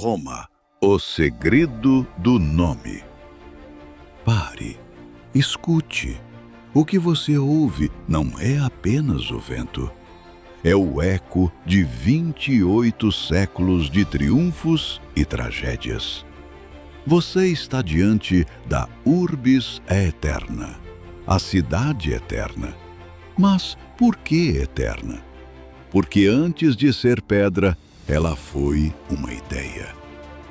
Roma, o segredo do nome. Pare, escute. O que você ouve não é apenas o vento. É o eco de 28 séculos de triunfos e tragédias. Você está diante da Urbis Aeterna, a cidade eterna. Mas por que eterna? Porque antes de ser pedra, ela foi uma ideia.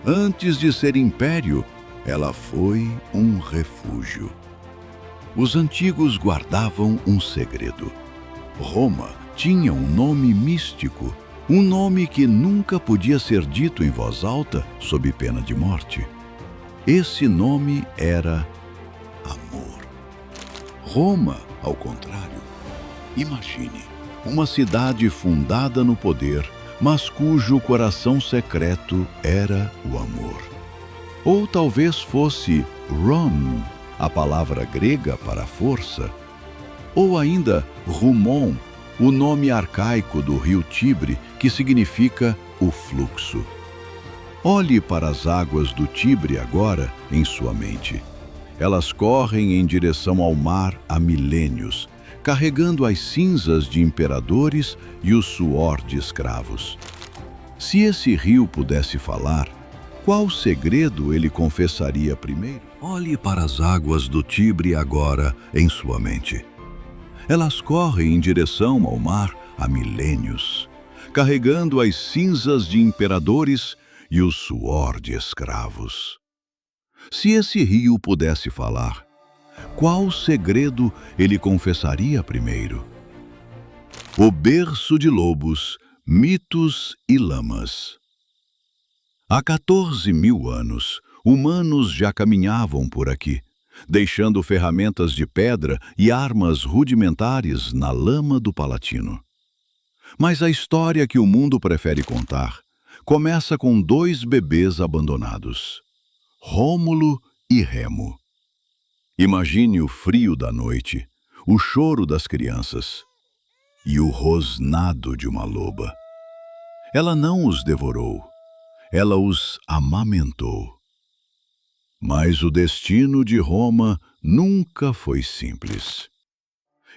Antes de ser império, ela foi um refúgio. Os antigos guardavam um segredo. Roma tinha um nome místico, um nome que nunca podia ser dito em voz alta sob pena de morte. Esse nome era amor. Roma, ao contrário. Imagine uma cidade fundada no poder, mas cujo coração secreto era o amor. Ou talvez fosse Rom, a palavra grega para força. Ou ainda Rumon, o nome arcaico do rio Tibre, que significa o fluxo. Olhe para as águas do Tibre agora em sua mente. Elas correm em direção ao mar há milênios, carregando as cinzas de imperadores e o suor de escravos. Se esse rio pudesse falar, qual segredo ele confessaria primeiro? Olhe para as águas do Tibre agora em sua mente. Elas correm em direção ao mar há milênios, carregando as cinzas de imperadores e o suor de escravos. Se esse rio pudesse falar, qual segredo ele confessaria primeiro? O berço de lobos, mitos e lamas. Há 14.000 anos, humanos já caminhavam por aqui, deixando ferramentas de pedra e armas rudimentares na lama do Palatino. Mas a história que o mundo prefere contar começa com 2 bebês abandonados, Rômulo e Remo. Imagine o frio da noite, o choro das crianças e o rosnado de uma loba. Ela não os devorou, ela os amamentou. Mas o destino de Roma nunca foi simples.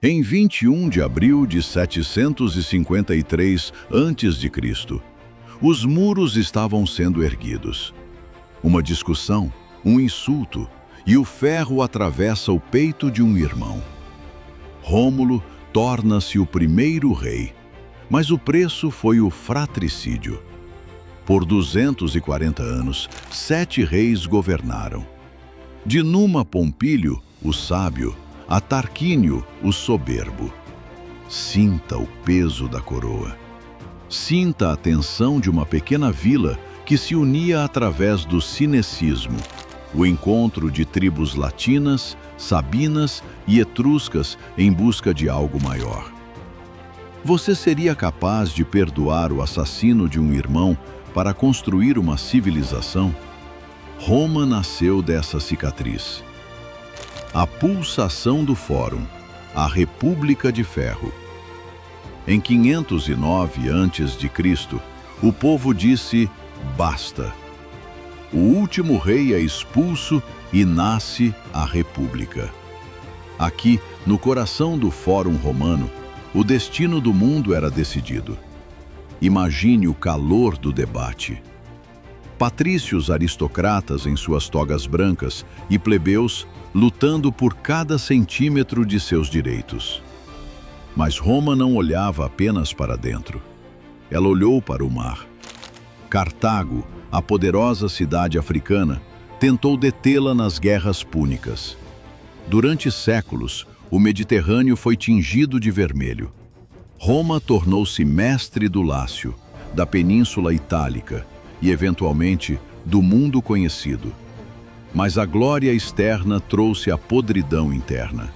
Em 21 de abril de 753 a.C., os muros estavam sendo erguidos. Uma discussão, um insulto, e o ferro atravessa o peito de um irmão. Rômulo torna-se o primeiro rei, mas o preço foi o fratricídio. Por 240 anos, 7 reis governaram. De Numa Pompílio, o sábio, a Tarquínio, o soberbo. Sinta o peso da coroa. Sinta a tensão de uma pequena vila que se unia através do cinecismo, o encontro de tribos latinas, sabinas e etruscas em busca de algo maior. Você seria capaz de perdoar o assassino de um irmão para construir uma civilização? Roma nasceu dessa cicatriz. A pulsação do Fórum, a República de Ferro. Em 509 a.C., o povo disse: basta. O último rei é expulso e nasce a República. Aqui, no coração do Fórum Romano, o destino do mundo era decidido. Imagine o calor do debate. Patrícios aristocratas em suas togas brancas e plebeus lutando por cada centímetro de seus direitos. Mas Roma não olhava apenas para dentro. Ela olhou para o mar. Cartago, a poderosa cidade africana, tentou detê-la nas guerras púnicas. Durante séculos, o Mediterrâneo foi tingido de vermelho. Roma tornou-se mestre do Lácio, da Península Itálica e, eventualmente, do mundo conhecido. Mas a glória externa trouxe a podridão interna.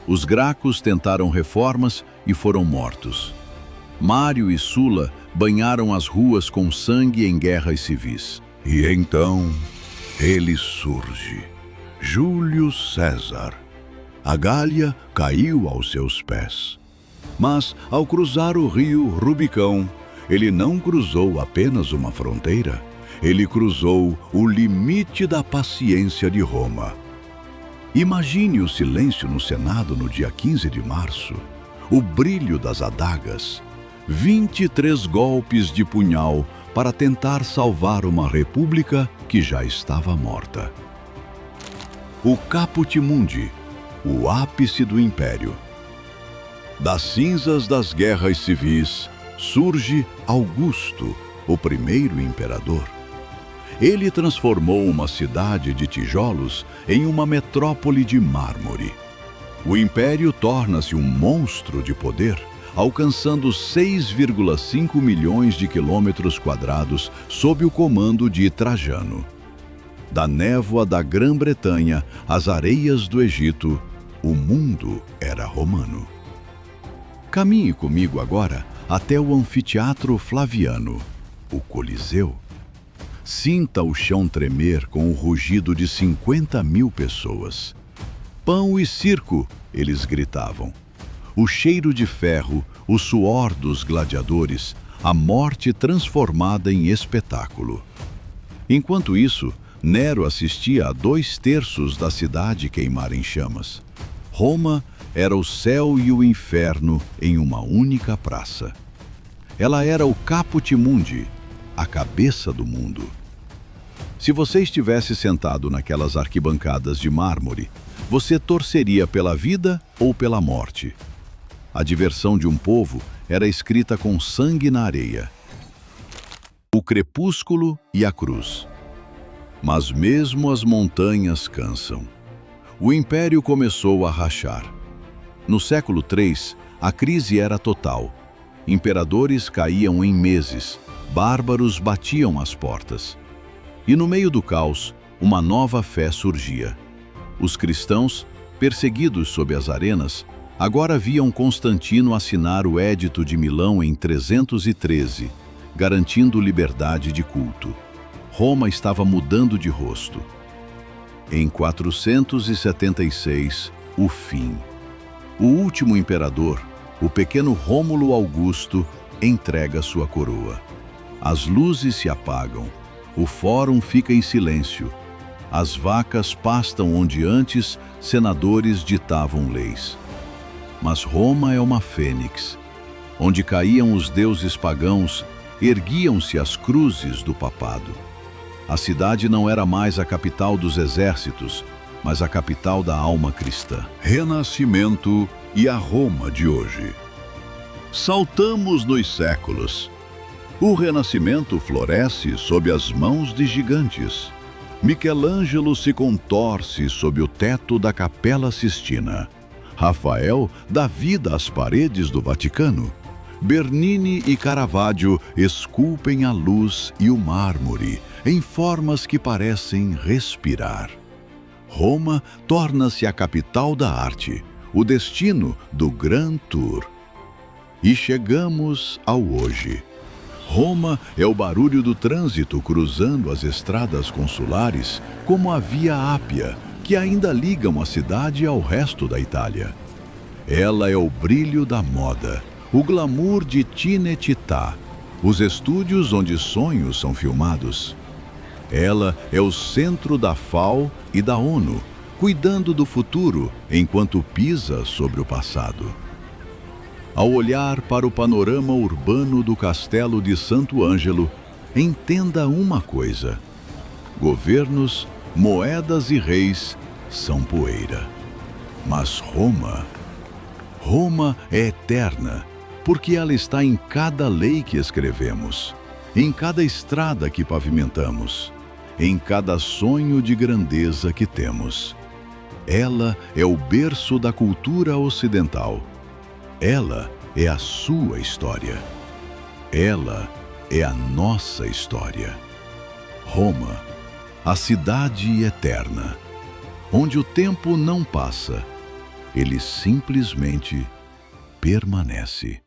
Os Gracos tentaram reformas e foram mortos. Mário e Sula banharam as ruas com sangue em guerras civis. E então, ele surge, Júlio César. A Gália caiu aos seus pés. Mas, ao cruzar o rio Rubicão, ele não cruzou apenas uma fronteira, ele cruzou o limite da paciência de Roma. Imagine o silêncio no Senado no dia 15 de março, o brilho das adagas, 23 golpes de punhal para tentar salvar uma república que já estava morta. O Caput Mundi, o ápice do império. Das cinzas das guerras civis surge Augusto, o primeiro imperador. Ele transformou uma cidade de tijolos em uma metrópole de mármore. O império torna-se um monstro de poder, alcançando 6,5 milhões de quilômetros quadrados sob o comando de Trajano. Da névoa da Grã-Bretanha às areias do Egito, o mundo era romano. Caminhe comigo agora até o Anfiteatro Flaviano, o Coliseu. Sinta o chão tremer com o rugido de 50.000 pessoas. Pão e circo, eles gritavam. O cheiro de ferro, o suor dos gladiadores, a morte transformada em espetáculo. Enquanto isso, Nero assistia a 2/3 da cidade queimar em chamas. Roma era o céu e o inferno em uma única praça. Ela era o Caput Mundi, a cabeça do mundo. Se você estivesse sentado naquelas arquibancadas de mármore, você torceria pela vida ou pela morte? A diversão de um povo era escrita com sangue na areia. O crepúsculo e a cruz. Mas mesmo as montanhas cansam. O império começou a rachar. No século III, a crise era total. Imperadores caíam em meses, bárbaros batiam às portas. E no meio do caos, uma nova fé surgia. Os cristãos, perseguidos sob as arenas, agora viam Constantino assinar o Édito de Milão em 313, garantindo liberdade de culto. Roma estava mudando de rosto. Em 476, o fim. O último imperador, o pequeno Rômulo Augusto, entrega sua coroa. As luzes se apagam, o fórum fica em silêncio. As vacas pastam onde antes senadores ditavam leis. Mas Roma é uma fênix. Onde caíam os deuses pagãos, erguiam-se as cruzes do papado. A cidade não era mais a capital dos exércitos, mas a capital da alma cristã. Renascimento e a Roma de hoje. Saltamos nos séculos. O Renascimento floresce sob as mãos de gigantes. Michelangelo se contorce sob o teto da Capela Sistina. Rafael dá vida às paredes do Vaticano. Bernini e Caravaggio esculpem a luz e o mármore em formas que parecem respirar. Roma torna-se a capital da arte, o destino do Grand Tour. E chegamos ao hoje. Roma é o barulho do trânsito cruzando as estradas consulares, como a Via Ápia, que ainda ligam a cidade ao resto da Itália. Ela é o brilho da moda, o glamour de Cinecittà, os estúdios onde sonhos são filmados. Ela é o centro da FAO e da ONU, cuidando do futuro enquanto pisa sobre o passado. Ao olhar para o panorama urbano do Castelo de Santo Ângelo, entenda uma coisa: governos, moedas e reis são poeira. Mas Roma é eterna, porque ela está em cada lei que escrevemos, em cada estrada que pavimentamos, em cada sonho de grandeza que temos. Ela é o berço da cultura ocidental. Ela é a sua história. Ela é a nossa história. Roma, a cidade eterna, onde o tempo não passa, ele simplesmente permanece.